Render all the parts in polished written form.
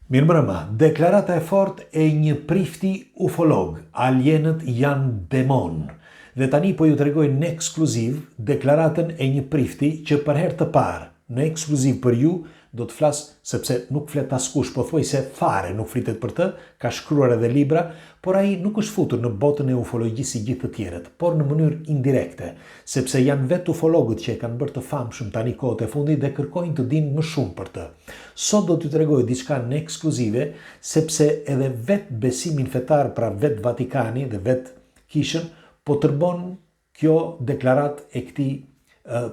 Mirëmbrëma, deklarata e fortë e një prifti ufolog, alienët janë demon. Dhe tani po ju tregoj në ekskluziv deklaratën e një prifti që për herë të parë, në ekskluziv për ju, do të flas sepse nuk flet askush, po thuaj se fare nuk flitet për të, ka shkruar edhe libra, por ai nuk është futur në botën e ufologjisë si gjithë të tjerët, por në mënyrë indirekte, sepse janë vetë ufologët që e kanë bërë të famshëm tani kohët e fundit dhe kërkojnë të dinë më shumë për të. Sot do t'ju tregoj diçka në ekskluzive, sepse edhe vetë besimin fetar, pra vetë Vatikani dhe vetë Kishën, po tërbon kjo deklarat e këtij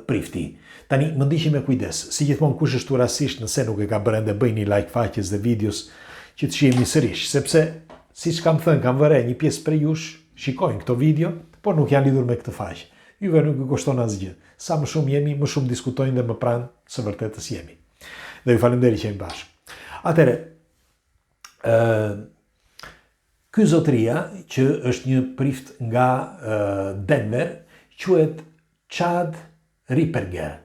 prifti. Tani më ndiqni me kujdes. Si gjithmonë kush është rastisht nëse nuk e ka bërë ende, bëjni like faqes dhe videos që të shihemi sërish, sepse siç kam thënë, kam vëre një pjesë prej jush shikojnë këto video, por nuk janë lidhur me këtë faqe. Juve nuk ju kushton asgjë. Sa më shumë jemi, më shumë diskutojnë dhe më pranë së vërtetës jemi. Dhe ju falenderoj që jemi bashkë. Atëre, ky zotëria që është një prift nga Denver, quhet Chad Ripperger.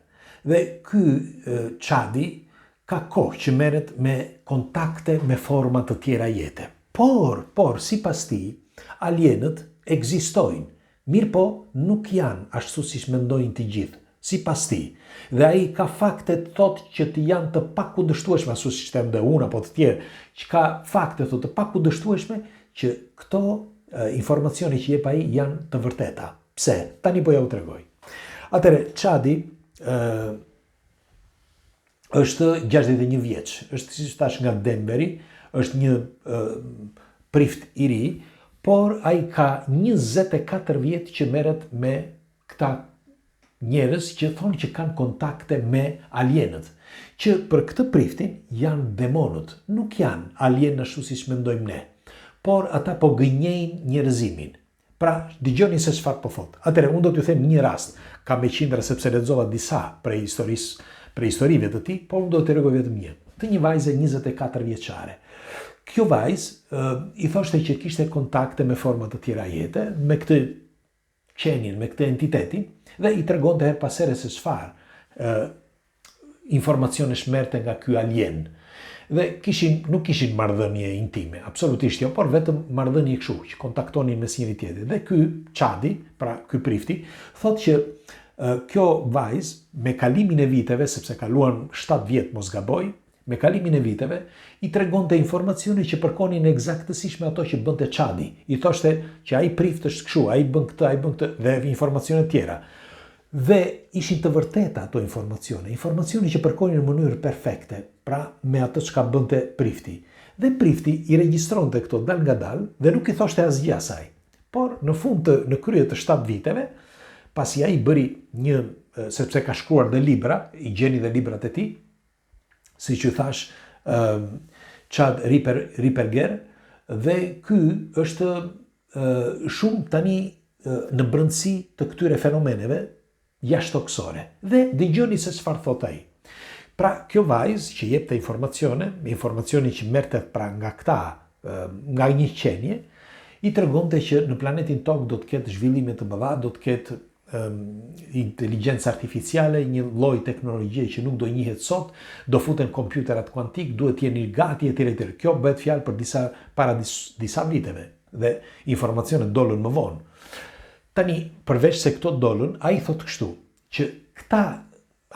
Dhe ky Chadi ka kohë që merret me kontakte me forma të tjera jete. Por sipas tij, alienët ekzistojnë. Mirë po, nuk janë ashtu siç mendojnë të gjithë, sipas tij. Dhe ai ka fakte të thotë që të janë të pakundërshtueshme, ashtu siç them dhe unë apo të tjerë, që ka fakte të pakundërshtueshme që këto informacione që jep ai janë të vërteta. Pse? Tani po ja u tregoj. Atëre, Chadi është 61 vjeç, është siç thash nga Denveri, është një prift i ri, por ai ka 24 vjet që merret me këta njerëz që thonë që kanë kontakte me alienët, që për këtë priftin janë demonët, nuk janë alienë ashtu siç mendojmë ne, por ata po gënjejnë njerëzimin. Pra, dëgjoni se çfarë po thot. Atëherë, unë do t'ju them një rast, kam me qindra sepse lexova disa prej historive të tij, por unë do t'ju tregoj vetëm një. Të një vajze 24 vjeçare. Kjo vajzë i thoshte që kishte kontakte me forma të tjera jete, me këtë qenien, me këtë entitetin, dhe i tregonte her pas here se çfarë informacione shmerte nga ky alien. Dhe nuk kishin marrëdhënie intime, absolutisht jo, por vetëm marrëdhënie kështu, që kontaktonin mes njëri tjetrit. Dhe ky Chadi, pra ky prifti, thotë që kjo vajzë me kalimin e viteve, sepse kaluan 7 vjet mos gaboj, me kalimin e viteve i tregonte informacione që përkonin eksaktësisht me ato që bënte Chadi. I thoshte që ai prift është kështu, ai bën këtë dhe informacione tjera. Dhe ishin të vërteta ato informacione që përkonin në mënyrë perfekte, pra me atë çka bënte prifti. Dhe prifti i regjistronte këto dal nga dal dhe nuk i thoshte asgjë asaj. Por në krye të 7 viteve, pasi ai bëri sepse ka shkruar dhe libra, i gjeni dhe librat e tij, siç ju thash, Chad Ripperger, dhe ky është shumë tani në brendësi të këtyre fenomeneve jashtëtoksore. Dhe dëgjoni se çfarë thot ai. Pra, kjo vajzë që jepte informacione që merrte pra nga këta, nga një qenie, i tregonte që në planetin Tokë do të ketë zhvillime të mëdha, do të ketë inteligjencë artificiale, një lloj teknologjie që nuk do njihet sot, do futen kompjuterat kuantik, duhet jeni gati etj. Kjo bëhet fjalë për para disa viteve dhe informacionet dolën më vonë. Tani, përveç se këto dolën, ai thotë kështu, që këta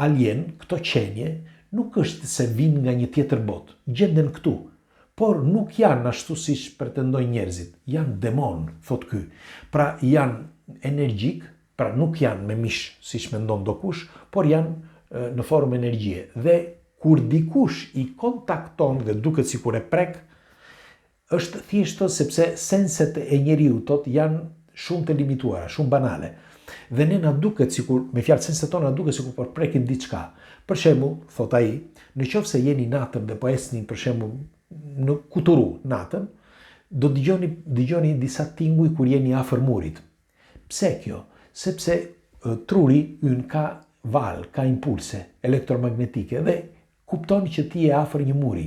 alien, këto qenie, nuk është se vinë nga një tjetër botë, gjenden këtu, por nuk janë ashtu siç pretendojnë njerëzit, janë demon, thotë ky. Pra janë energjik, pra nuk janë me mish siç mendon dokush, por janë në formë energjie. Dhe kur dikush i kontakton dhe duket sikur e prek, është thjesht sepse senset e njeriu janë shumë të limituara, shumë banale. Dhe ne na duket sikur, me fjalë senset tona duket sikur po prekin diçka. Për shembull, thot ai, nëse jeni natën dhe po esni për shembull në Kuturu natën, do dëgjoni disa tinguj kur jeni afër murit. Pse kjo? Sepse truri ynë ka valë, ka impulse elektromagnetike dhe kupton që ti je afër një muri.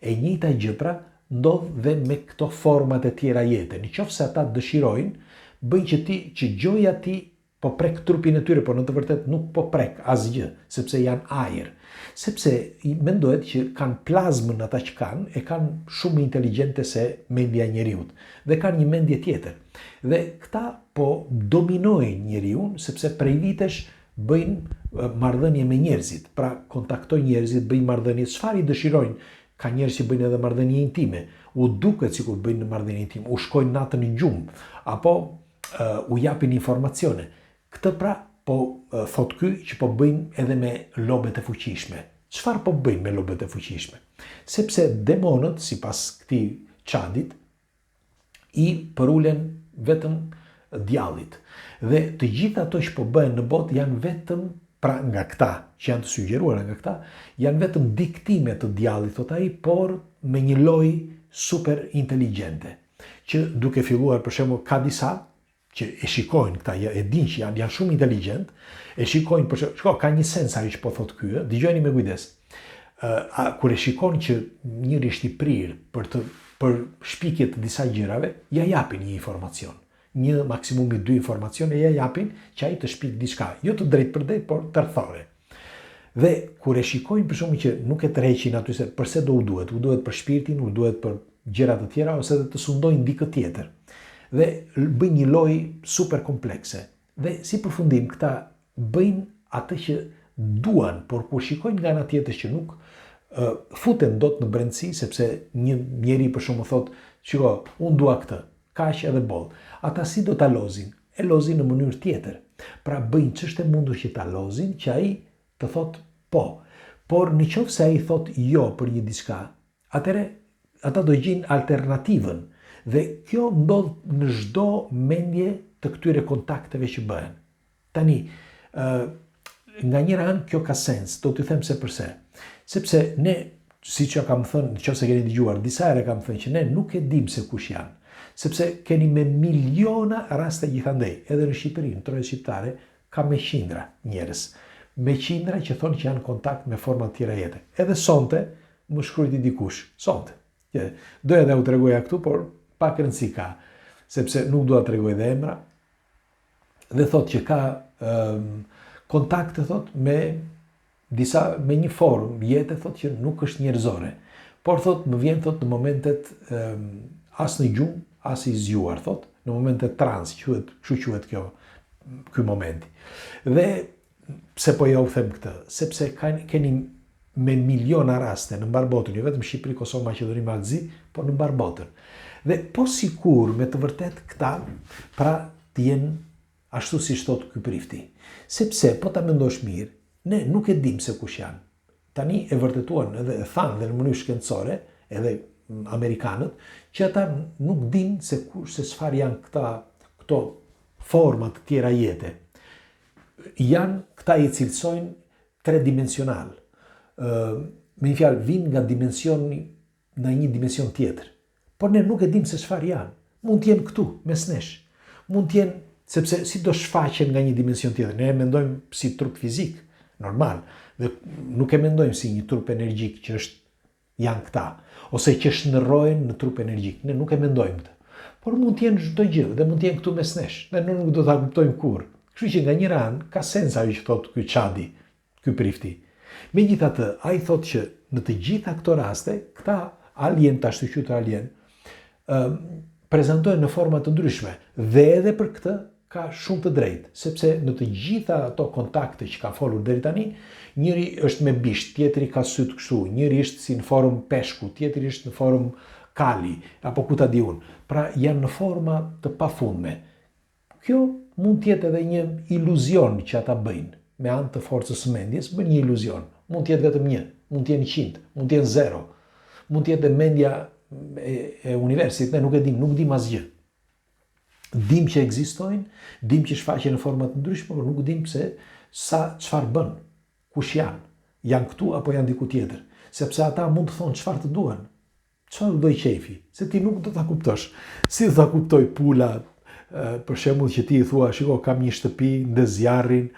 E njëjta gjë pra ndodh dhe me këto format e tjera jete. Nëse ata dëshirojnë, bëjnë që gjoja ti po prek trupin e tyre, por në të vërtet nuk po prek asgjë, sepse janë ajër. Sepse mendohet që kanë plazmën ata që kanë shumë inteligjente se mendja e njeriut dhe kanë një mendje tjetër. Dhe këta po dominojnë njeriun sepse prej vitesh bëjnë marrëdhënie me njerëzit, pra kontaktojnë njerëzit, bëjnë marrëdhënie, çfarë i dëshirojnë. Ka njerëz që bëjnë edhe marrëdhënie intime, u duket sikur bëjnë marrëdhënie intime, u shkojnë natën në gjumë, apo u japin informacione. Këtë pra po thot ky që po bëjnë edhe me lobet e fuqishme. Çfarë po bëjnë me lobet e fuqishme? Sepse demonët, sipas këtij çadit, i përulen vetëm djallit. Dhe të gjitha ato që po bëhen në botë janë vetëm, pra nga këta, që janë të sugjeruara nga këta, janë vetëm diktime të djallit, thot ai, por me një lojë super inteligjente. Që duke filluar, për shembull, ka disa që e shikojnë këta, e din që janë shumë inteligjent, e shikojnë, për shembull, ka një sens ajo që po thot ky, dëgjoni me kujdes. Kur e shikojnë që njëri është i prirë për shpikje të disa gjërave, ja japin një informacion. Një maksimumi 2 informacione ja japin që ai të shpik diçka, jo të drejt për drejt, por tërthore. Dhe kur e shikojnë për shkakun që nuk e tërheqin aty se përse do u duhet për shpirtin, u duhet për gjëra të tjera ose të sundojnë dikë tjetër. Dhe bëjnë një lojë super komplekse. Dhe si përfundim këta bëjnë atë që duan, por kur shikojnë nga ana tjetër që nuk futen dot në brendësi, sepse një njeri për shkakun thotë, "Shiko, unë dua këtë." Kaq edhe boll. Ata si do ta lozin? E lozin në mënyrë tjetër. Pra bëjnë ç'është e mundur që ta lozin, që ai të thotë po. Por nëse ai thotë jo për një diçka, atëre ata do gjejnë alternativën. Dhe kjo ndodh në çdo mendje të këtyre kontakteve që bëhen. Tani, nga njëra anë kjo ka sens, do t'ju them se përse. Sepse ne, siç ja kam thënë, nëse keni dëgjuar, disa herë kam thënë që ne nuk e dim se kush janë. Sepse keni me miliona raste gjithandej, edhe në Shqipëri, në trojë shqiptare, ka me qindra njerëz. Me qindra që thonë që janë kontakt me forma të tjera jete. Edhe sonte, më shkrujti dikush, sonte. Doja dhe u tregoja këtu, por pak rëndësi ka, sepse nuk dua tregoj dhe emra, dhe thotë që ka kontakte, thotë, me një formë jete, thotë që nuk është njerëzore. Por, thotë, më vjen, thotë, në momentet as në gjumë, as i zgjuar, thot, në momentet trans, kështu quhet ky momenti. Dhe pse po ja u them këtë? Sepse keni me miliona raste në mbar botën, jo vetëm Shqipëri, Kosovë, Maqedoni, Malzi, por në mbar botën. Dhe po sikur me të vërtet këta, pra të jenë ashtu siç thot ky prifti. Sepse po ta mendosh mirë, ne nuk e dim se kush janë. Tani e vërtetuan edhe e thanë dhe në mënyrë shkencore, edhe amerikanët, që ata nuk din se çfarë janë këto forma të tjera jete. Janë këta i cilësojnë tredimensional. Me një fjalë, vinë nga dimensioni në një dimension tjetër. Por ne nuk e dim se çfarë janë. Mund të jenë këtu, mes nesh. Mund të jenë, sepse si do shfaqen nga një dimension tjetër. Ne e mendojmë si trup fizik, normal, dhe nuk e mendojmë si një trup energjik që janë këta, ose që shndërrohen në trup energjik. Ne nuk e mendojmë këtë. Por mund të jenë çdo gjë dhe mund të jenë këtu mes nesh. Ne nuk do ta kuptojmë kurrë. Kështu që nga njëra anë ka sens ajo që thotë ky çadi, ky prifti. Megjithatë, ai thotë që në të gjitha këto raste, këta alien, të ashtu quajtur alien, prezantohen në forma të ndryshme dhe edhe për këtë ka shumë të drejtë, sepse në të gjitha ato kontakte që ka folur deri tani, njëri është me bisht, tjetri ka syt kështu, njëri është si në formë peshku, tjetri është në formë kali, apo ku ta di unë. Pra janë në forma të pafundme. Kjo mund të jetë edhe një iluzion që ata bëjnë, me anë të forcës së mendjes, bëjnë një iluzion. Mund të jetë vetëm 1, mund të jenë 100, mund të jenë 0. Mund të jetë mendja e universit, ne nuk e dim, nuk dim asgjë. Dim që ekzistojnë, dim që shfaqen në forma të ndryshme, por nuk dim pse çfarë bën, kush janë këtu apo janë diku tjetër, sepse ata mund të thonë çfarë të duan. Çfarë do i qefi, se ti nuk do ta kuptosh. Si do ta kuptoj pula, për shembull që ti i thua, shiko, kam një shtëpi, ndes zjarrin,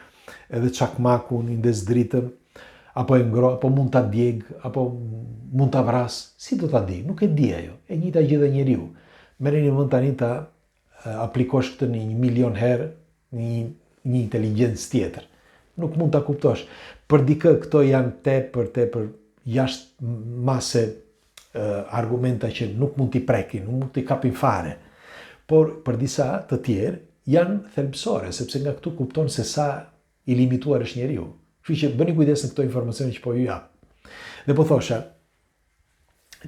edhe çakmakun, ndes dritën, apo e ngro, apo mund ta djeg, apo mund ta vras. Si do ta di? Nuk e di ajo. E njëjta gjë dhe njeriu. Merreni mend tani ta aplikosh këtë në 1 milion herë, në një inteligjencë tjetër. Nuk mund ta kuptosh. Për dikë këto janë tepër jashtë mase argumenta që nuk mund t'i prekin, nuk mund t'i kapin fare. Por për disa të tjerë janë thelbësore, sepse nga këtu kupton se sa i limituar është njeriu. Kështu që bëni kujdes në këto informacione që po ju jap. Dhe po thosha,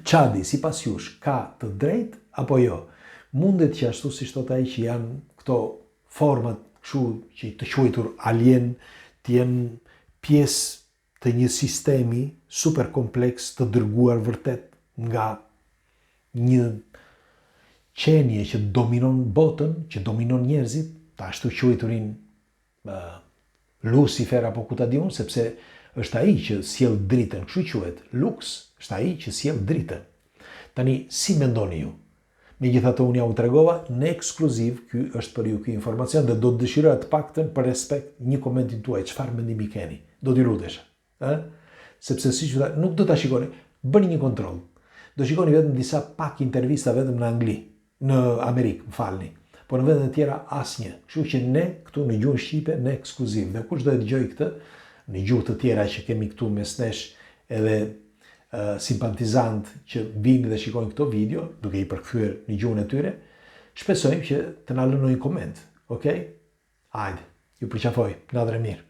Çadi, sipas jush, ka të drejtë apo jo? Mundet që ashtu si thot ai që janë këto format kështu që të quajtur alien, të jenë pjesë të një sistemi super kompleks të dërguar vërtet nga një qenie që dominon botën, që dominon njerëzit, ta ashtu quajturin Lucifer apo ku ta di unë, sepse është ai që sjell dritën, kështu quhet, Lux, është ai që sjell dritën. Tani, si mendoni ju? Megjithatë unë ja u tregova në ekskluziv, ky është për ju ky informacion dhe do të dëshiroja të paktën për respekt një komentin tuaj, çfarë mendimi keni? Do t'i lutesh, sepse siç u tha, nuk do ta shikoni, bëni një kontroll. Do shikoni vetëm disa pak intervista vetëm në Angli, në Amerikë, më falni. Po në vendet e tjera asnjë. Kështu që ne këtu në gjuhën shqipe në ekskluziv. Dhe kush do të dëgjojë këtë në gjuhë të tjera që kemi këtu mes nesh edhe simpatizant që vinë dhe shikojnë këto video, duke i përkthyer në gjuhën e tyre, shpresojmë që të na lënë një koment, okay? Hajde, ju përqafoj, natën e mirë.